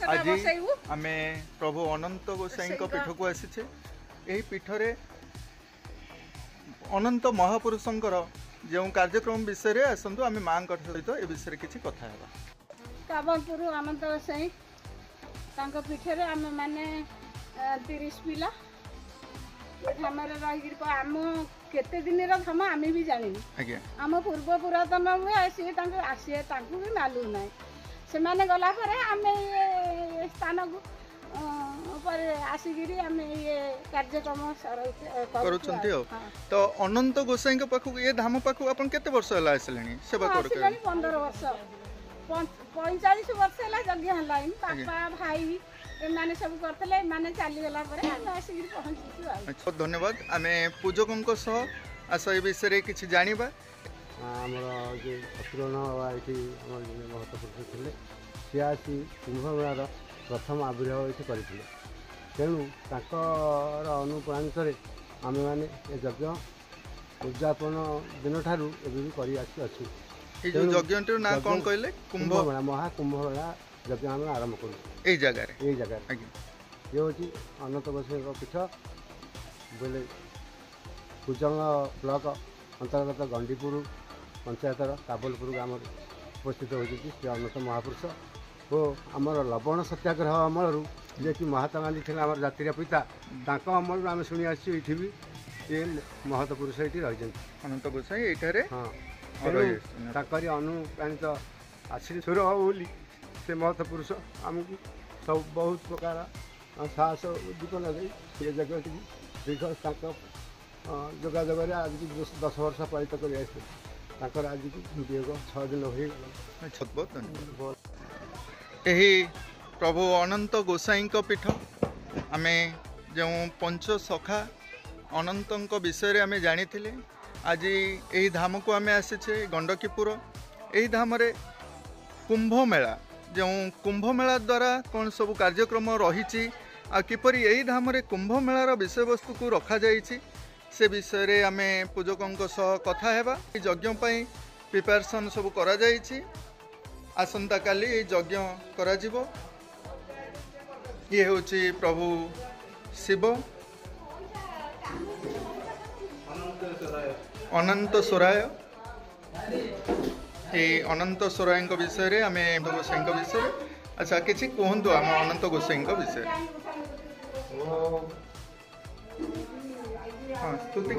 आज आम प्रभु अनंत गोसाई पीठ को आसीचे यही पीठरे अनंत महापुरुषंकर जो कार्यक्रम विषय आसतु आम माँ सहित ए विषय किसी कथा काबनपुर अनंत गोसाई पीठरे आम माने 30 पिला धाम रही आम केते दिन धाम आम भी जानी आम पूर्व पुरातन हुए सी आसी भी मालूम ना से मैंने गला आम ये स्थान को आसिक आम ये कार्यक्रम तो अनंत गोसाई पाखु ये धाम पाखु आप केते वर्ष है आसिले सेवा कर 15 वर्ष 45 वर्ष है यज्ञ है बापा भाई एमाने सब करथले माने चली गला परे हम आसिक पहुंची अच्छा धन्यवाद आम पूजकों सह आस ए विषय किसी जानिबा आमर जो अपूरण ये महत्वपूर्ण थे सी आसी कुंभमेलार प्रथम आविर्भाव ये करते तेणु तर अनुप्राणित आम मैंने यज्ञ उद्यापन दिन ठार एवं कर ना कौन कहले कुंभमेला महाकुंभमेला यज्ञ आम आरंभ करूँ जगह ये हूँ अनंत गोसाई पीठ बोले कुजंग ब्लॉक अंतर्गत गंडीपुर पंचायतर काबलपुर ग्राम उपस्थित होती श्री अनंत महापुरुष और आमर लवण सत्याग्रह अमलू जे कि महात्मा गांधी थे आम जातिर पिता अमल आम शुणी आसी भी ये महत्वपुरुष ये रही अनंत गोसाई हाँ अनुप्राणित आशीर्वाद बोली से महत्वपुरुष आमको सब बहुत प्रकार साहस उद्दीपना दे ये जगह दीर्घ जोगाजोग आज 10 वर्ष पालित कर आज की वियोग 6 दिन हो यही प्रभु अनंत गोसाई पीठ आम जो पंच सखा अनंत विषय आम जानी आज यही धाम को आम आसीचे गंडकीपुर यही धाम कुंभ मेला जो कुंभ मेला द्वारा कौन सब कार्यक्रम रही किपर यही धाम कुंभ मेलार विषय वस्तु को रखा जाइए से विषय आम पूजकों सह कथा हेबा यज्ञ प्रिपेरेसन सब करा जाइए आसंता काली यज्ञ करा जिवो ये होची प्रभु शिव अनंत सोराय ये अनंत सोराय विषय आम गोसाई विषय अच्छा किसी कहतु आम अनंत गोसाई विषय हाँ स्तुति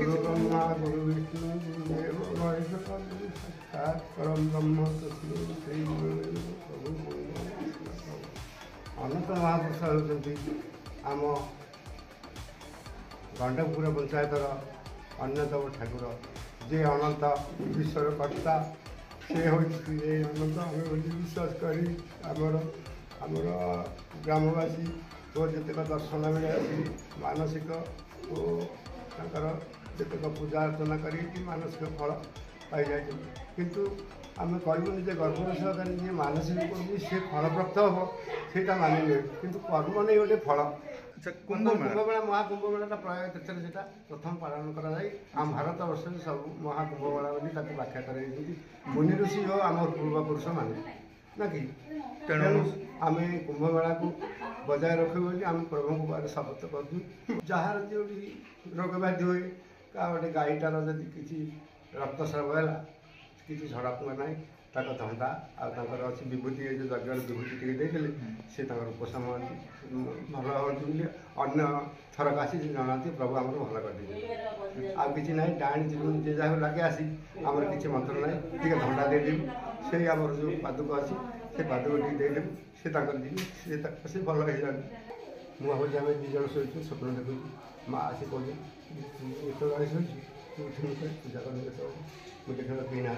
अनंत महापुरुष होती आम गंडकपुर पंचायतर अन्यतम ठाकुर जे अनंत विश्वर कर्ता से अनंत आम विश्वास करी आमर ग्रामवासी और जितक दर्शन मिले मानसिक और जितक पूजा अर्चना कर मानसिक फल पाई जाए किंतु आम कहूँ जे गर्भर सहकारी जी मानसिक करूँ सी फलप्राप्त हम से मानिने किंतु कर्म नहीं गोटे फल कुंभमेला महाकुंभमेला प्राय तीर्थ से प्रथम पालन कराए आम भारत वर्ष सब महाकुंभमेला बोली व्याख्या कर मुनि ऋषि हो आम पूर्वपुरुष माने ना कि तेणु आम कुंभमेला को बजाय रखू बोली आम प्रभु को शपथ करूँ जार जो रोग व्याधि हुए क्या गोटे गाईटार जब किसी रक्तस्राव है किसी झड़ाफुआ ना धंदा आर अच्छी विभूति जो यज्ञ विभूति टे सी उपशम भल होती अन्य थरक आसी जनाती प्रभु आम भल कर आ कि ना डाणी जीवन जे जहाँ लगे आसी आम किसी मंत्र ना टे धंदा देदेव से आम जो पादुक अच्छी से पादुक टे देदेव से सी भल हो जाए मुझे आम 2 जन शोचु स्वप्न देखु माँ आसी कहूँ शोची पूजा कर मुझे कहीं ना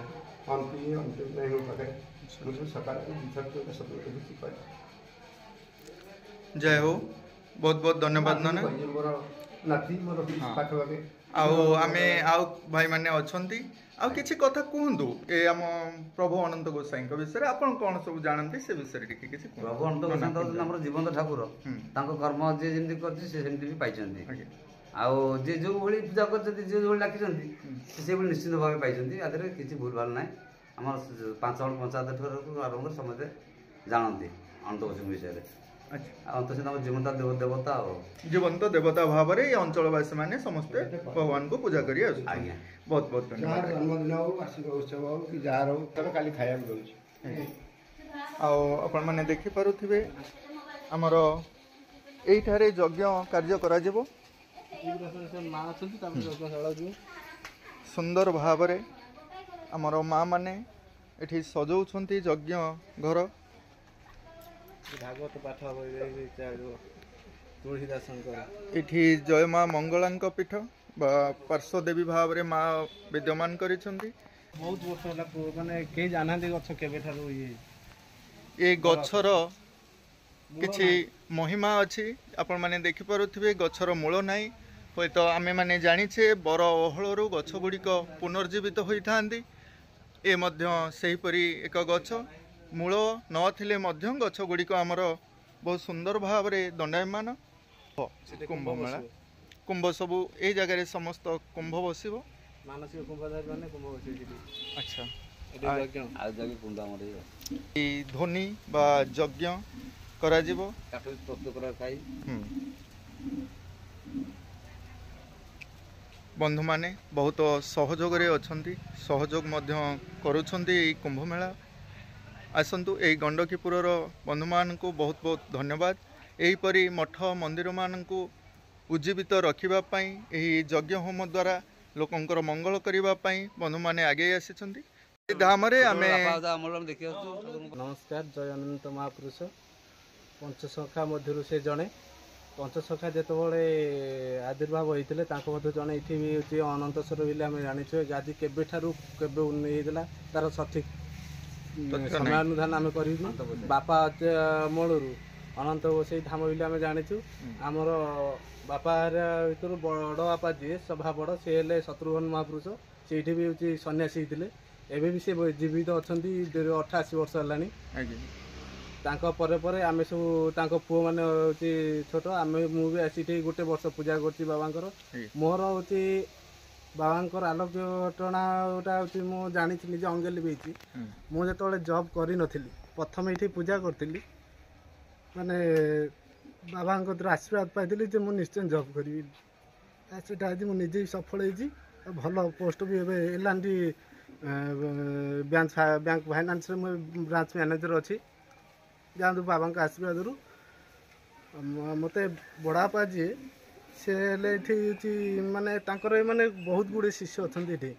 अंतिम नहीं हो पाए मुझे सकाल स्वप्न जय हो बहुत बहुत धन्यवाद नाना मोर नाती मोर पाखे आमे आउ भाई माने अछंती आ किछि कथा कहंतु ए हम प्रभु अनंत गोसाई विषय आपण कोन सब जानते से विषय टिके किछि प्रभु अनंत गोसाई हमर जीवंत ठाकुर तांको कर्म जे जेंति करछि से जेंति भी पाइछन्ती आउ जे जो भली पूजा करछन्ती जे जो लाखिछन्ती से भली निश्चित भाव पाइछन्ती आदरे किछि भूल भाल नै हमर 5 जण पंचायत ठर आरंभ समझे जानते अनंत गोसाई विषय ଅନ୍ତର୍ଷ ତାଙ୍କ ଜୀବନ୍ତ ଦେବତା ଆଉ जीवंत देवता भाव में अंचलवासी मैंने समस्ते भगवान को पूजा करी आज्ञा बहुत बहुत धन्यवाद जन्मदिन हो वार्षिक उत्सव हो कि जार हो खाली खाया दौर आपण मैंने देखिपे आमर यहीठारे यज्ञ कार्य करा जीवो सुंदर भाव में आमर माँ मैंने ये सजाऊँच यज्ञ घर भागवत पाठ तुलसीदास ये जय माँ मंगला पीठ पार्श्वदेवी भाव में माँ विद्यमान कर बहुत वर्ष है माने कई जाना गछ केबेठारु ये गछर किछि महिमा अच्छी आपण मैंने देखिपे गछर मूल नाई हूँ तो आम मैंने जाचे बर ओहलू गछ गुड़िक पुनर्जीवित होता ये सेहीपरी एक गछ मूल नथिले गछ गुड़िक आमर बहुत सुंदर भाव में दंडायमान कुंभ मेला कुंभ सबू ये जगह समस्त कुंभ बस मानसिक कुंभधारी माने कुंभ बसी अच्छा ध्वनि बा यज्ञ करा जीवो प्रस्तुत करा खाई बंधु माने बहुत सहयोग अछंती सहयोग करुछंती कुंभ मेला आसतु यही गंडकीपुर बंधु मान को बहुत बहुत धन्यवाद यहीपरी मठ मंदिर मान को उज्जीवित रखापी यही यज्ञ होम द्वारा लोकंकर मंगल करने बंधु मैंने आगे आसी धाम नमस्कार जय अनंत महापुरुष पंचसखा मध्य से जड़े पंचसखा जिते आविर्भाव होते जड़े ये अनंतेश्वर बोली आम जानी गादी केबेठा तार सठिक समयानुधान आम कर बापा मूलू अनंत गोसाई धाम बोली आम जाचु आमर बापा भर बड़ बापा जी सभा बड़ सी है शत्रुघ्न महापुरुष से भी हूँ सन्यासी होते एवं भी सी जीवित अच्छा 88 वर्ष है आम सब पुओ मैंने छोट आम मुझे आसी गोटे वर्ष पूजा कर बाबांकर मोर हूँ बाबांकर आलोक्य घटना गोटा हूँ मुझे जानी निजे अंगेली भी मुझे जॉब करी नथिली प्रथम ये पूजा करी माने बाबा आशीर्वाद पाई मुझे निश्चय जॉब करी से आज मुझे सफल हो भल पोस्ट भी L bank finance branch manager अच्छी जातु बाबा आशीर्वाद रू मत बड़ापा जी से माने माने बहुत गुड़े शिष्य अच्छा ये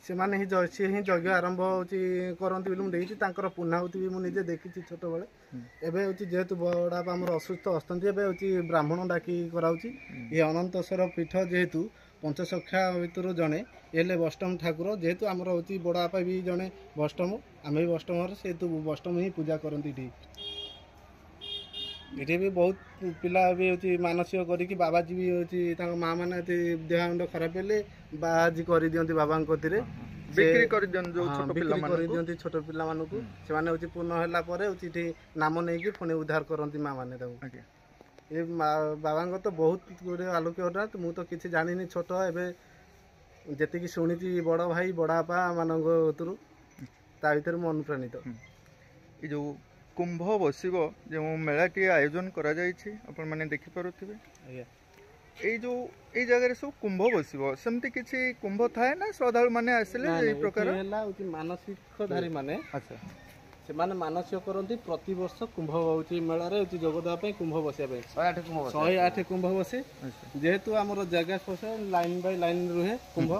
से माने सी ही यज्ञ आरंभ करती मुझे पुनाहुति भी मुझे देखी छोट बेले एवं हूँ जेहेतु बड़ापा आम असुस्थ अच्छा हूँ ब्राह्मण डाकी कराऊँगी ये अनंतेश्वर पीठ जेहेतु पंचसखा भितर जड़े ये बष्टम ठाकुर जेहेतु आमर हूँ बड़ापा भी जड़े बष्टम आम भी बष्टम से बष्टम ही पूजा करती ये भी बहुत पिला भी हूँ मानसिक करी बाबाजी भी हूँ माँ मैंने देहामुंड खराब हेले बाबाजी कर दिखती बाबा बिक्री कर दिखती छोट पिला से पूर्ण है नाम नहीं पुणी उद्धार करती माँ मैंने ये बाबा तो बहुत गुड़े आलोक्य घटना मुझे तो किसी जानी छोट एवं जी शुणी बड़ भाई बड़ापा मान ता भर मुझे अनुप्राणित जो कुंभ बसव जो मेलाटी आयोजन करा आपण मैंने देखिपे ये जगह सब कुंभ बसव सेमती किसी कुंभ थाए ना श्रद्धालु मैंने आसिले प्रकार मानसिकधारी माने अच्छा से माने मानसिक करती प्रति वर्ष कुंभ होती मेलार जोगदेवाई कुंभ बसाई 108 कुंभ बसे जेहेतु आमर जगह स्पर्श लाइन बाय लाइन रुहे कुंभ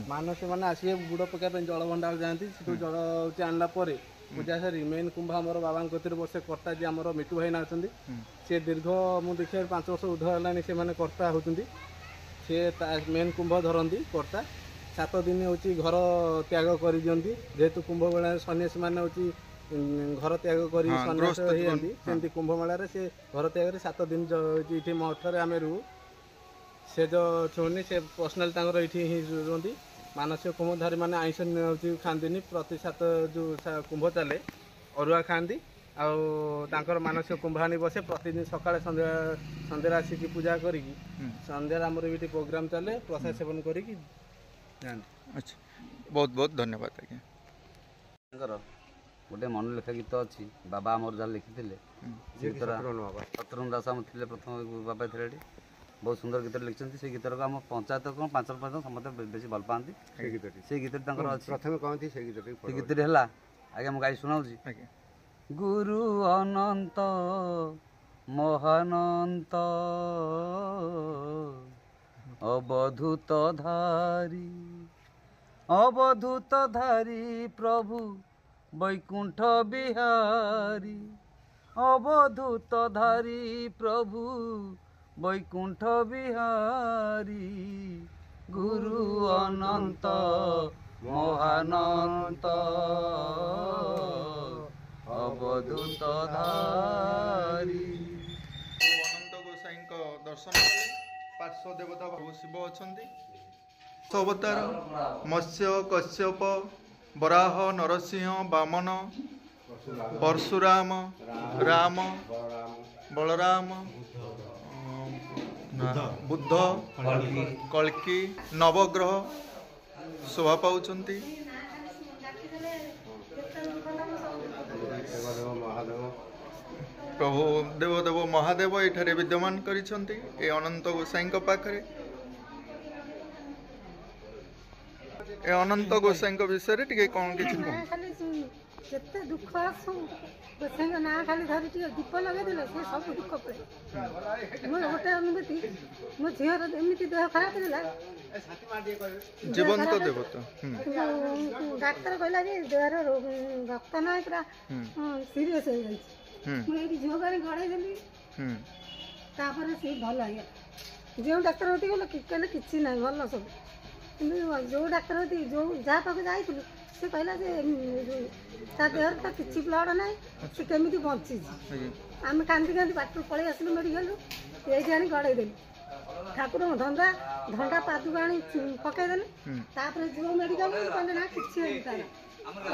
मानस मैंने आसिए बुड़ पकड़ जल भंडार जाती जल आणला पूजा सारी मेन कुंभ आमर बाबा वर्षे कर्ता जी आमर मिटू भाई ना सी दीर्घ मुझे देखिए 5 वर्ष ऊर्ध है से मैंने कर्ता होती सी मेन कुंभ धरती कर्ता 7 दिन हूँ घर त्याग कर दिखती जेहेतु कुंभ मेला सन्यासी मैंने हूँ घर त्याग कर सन्यास होती कुंभ मेलार से घर त्याग 7 दिन ये मठर आम रू से जो छुनी से पर्सनाल ये रुहती मानसिक कुंभधारी मैंने आईस खाती प्रति 7 जो कुंभ चले अरुआ खाती आर मानसिक कुंभाणी बसे प्रतिदिन सकाଳେ सन्ध्या आसिक पूजा करी सन्ध्या आमर भी प्रोग्राम चले प्रसाद सेवन करी अच्छा बहुत बहुत धन्यवाद आज्ञा गोटे मनोलेखा गीत अच्छी बाबा आमर जहाँ लिखी ଶତ୍ରୁଘ୍ନ ଦାସ ଆମ ଥିଲେ ପ୍ରଥମ ବାବା ଥିଲେ ଏଠି ବହୁତ ସୁନ୍ଦର ଗୀତ ଲେଖିଛନ୍ତି। ସେ ଗୀତକୁ ଆମ ପଞ୍ଚାୟତ କ'ଣ ପାଞ୍ଚ ସମସ୍ତେ ବେଶୀ ଭଲ ପାଆନ୍ତି। ସେଇ ଗୀତଟି ତାଙ୍କର ଅଛି। ପ୍ରଥମେ କହନ୍ତି ସେ ଗୀତଟି ହେଲା, ଆଜ୍ଞା ମୁଁ ଗାଇ ଶୁଣାଉଛି। ଗୁରୁ ଅନନ୍ତ ମହାନନ୍ତ ଅବଧୂତ ଧାରୀ ପ୍ରଭୁ ବୈକୁଣ୍ଠ ବିହାରୀ, ଅବଧୂତ ଧାରୀ ପ୍ରଭୁ ବୈକୁଣ୍ଠ ବିହାରୀ, ଗୁରୁ ଅନନ୍ତ ମହାନନ୍ତ ଅବଧୂତ ଧାରୀ। ଅନନ୍ତ ଗୋସାଇଙ୍କ ଦର୍ଶନ କଲେ ପାର୍ଶ୍ୱ ଦେବତା ପ୍ରଭୁ ଶିବ ଅଛନ୍ତି। ଅବତାର ମତ୍ସ୍ୟ, କଶ୍ୟପ, ବରାହ, ନରସିଂହ, ବାମନ, ପରଶୁରାମ, ରାମ, ବଳରାମ, ବୁଦ୍ଧ, କଳ୍କି, ନବଗ୍ରହ ଶୋଭା ପାଉଛନ୍ତି। ପ୍ରଭୁ ଦେବଦେବ ମହାଦେବ ଏଠାରେ ବିଦ୍ୟମାନ କରିଛନ୍ତି ଏ ଅନନ୍ତ ଗୋସାଇଙ୍କ ପାଖରେ। ଏ ଅନନ୍ତ ଗୋସାଇଙ୍କ ବିଷୟରେ ଟିକେ କ'ଣ କିଛି ଯେତେ ଦୁଃଖ ଆସୁ ଗୋସାଇଙ୍କ ନାଁ ଖାଲି ଧରି ଟିକେ ଦୀପ ଲଗେଇଦେଲେ ସେ ସବୁ ଦୁଃଖ ପଳେଇ। ମୋର ଗୋଟେ ଅନୁଭୂତି, ମୋ ଝିଅର ଏମିତି ଦେହ ଖରାପ ଥିଲା, ଜୀବନ୍ତ ଦେବତା, ଡାକ୍ତର କହିଲା ଯେ ଦେହର ରକ୍ତ ନାହିଁ, ପୁରା ସିରିୟସ୍ ହେଇଯାଇଛି। ମୁଁ ଏଇଠି ଝିଅ ଗାଡ଼ି ଗଡ଼େଇ ଦେଲି, ତାପରେ ସେ ଭଲ ହେଇଗଲା। ଯେଉଁ ଡାକ୍ତର କତିକି ଗଲେ କହିଲେ କିଛି ନାହିଁ, ଭଲ ସବୁ। କିନ୍ତୁ ଯେଉଁ ଡାକ୍ତର କତିକି ଯାହା ପାଖକୁ ଯାଇଥିଲୁ ସେ କହିଲା ଯେ ତା ଦେହରେ ତ କିଛି ବ୍ଲଡ଼ ନାହିଁ, ସେ କେମିତି ବଞ୍ଚିଛି। ଆମେ କାନ୍ଦି କାନ୍ଦି ବାଟରୁ ପଳେଇ ଆସିଲୁ ମେଡ଼ିକାଲରୁ, ଏଇଠି ଆଣି ଗଡ଼େଇ ଦେଲୁ। ଠାକୁରଙ୍କ ଧଣ୍ଡା ପାଦୁକ ଆଣି ପକେଇଦେଲେ। ତାପରେ ଯେଉଁ ମେଡ଼ିକାଲ କହିଲେ ନା କିଛି ହେଇନି ତାର,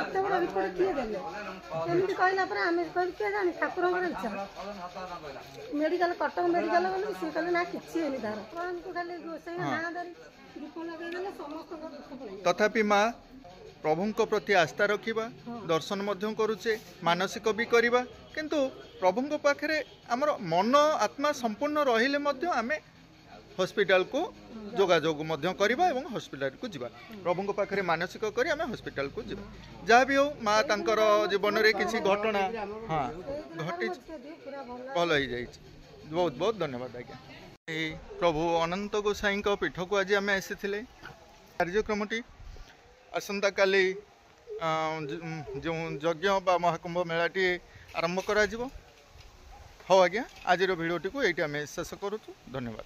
ଏତେ ବଡ଼ ରିପୋର୍ଟ କିଏ ଦେଲେ। ଏମିତି କହିଲା ପରେ ଆମେ କହିଲୁ କିଏ ଜାଣି, ଠାକୁରଙ୍କର ଇଚ୍ଛା। ମେଡ଼ିକାଲ କଟକ ମେଡ଼ିକାଲ ଗଲୁ, ସିଏ କହିଲେ ନା କିଛି ହେଇନି ତାର। ଭଗବାନଙ୍କୁ ଖାଲି ଗୋସାଇ ନାଁ ଧରି ଦୀପ ଲଗେଇଦେଲେ ସମସ୍ତଙ୍କ ଦୁଃଖ ପଳେଇଲା। ତଥାପି ମା ପ୍ରଭୁଙ୍କ ପ୍ରତି ଆସ୍ଥା ରଖିବା, ଦର୍ଶନ ମଧ୍ୟ କରୁଛେ, ମାନସିକ ବି କରିବା, କିନ୍ତୁ ପ୍ରଭୁଙ୍କ ପାଖରେ ଆମର ମନ ଆତ୍ମା ସମ୍ପୂର୍ଣ୍ଣ ରହିଲେ ମଧ୍ୟ ଆମେ ହସ୍ପିଟାଲକୁ ଯୋଗାଯୋଗ ମଧ୍ୟ କରିବା ଏବଂ ହସ୍ପିଟାଲକୁ ଯିବା। ପ୍ରଭୁଙ୍କ ପାଖରେ ମାନସିକ କରି ଆମେ ହସ୍ପିଟାଲକୁ ଯିବା। ଯାହା ବି ହେଉ ମା ତାଙ୍କର ଜୀବନରେ କିଛି ଘଟଣା ଘଟିଛି, ଭଲ ହେଇଯାଇଛି। ବହୁତ ବହୁତ ଧନ୍ୟବାଦ ଆଜ୍ଞା। ଏଇ ପ୍ରଭୁ ଅନନ୍ତ ଗୋସାଇଙ୍କ ପୀଠକୁ ଆଜି ଆମେ ଆସିଥିଲେ। କାର୍ଯ୍ୟକ୍ରମଟି ଆସନ୍ତାକାଲି ଯେଉଁ ଯଜ୍ଞ ବା ମହାକୁମ୍ଭ ମେଳାଟି ଆରମ୍ଭ କରାଯିବ। ହଉ ଆଜ୍ଞା, ଆଜିର ଭିଡ଼ିଓଟିକୁ ଏଇଠି ଆମେ ଶେଷ କରୁଛୁ। ଧନ୍ୟବାଦ।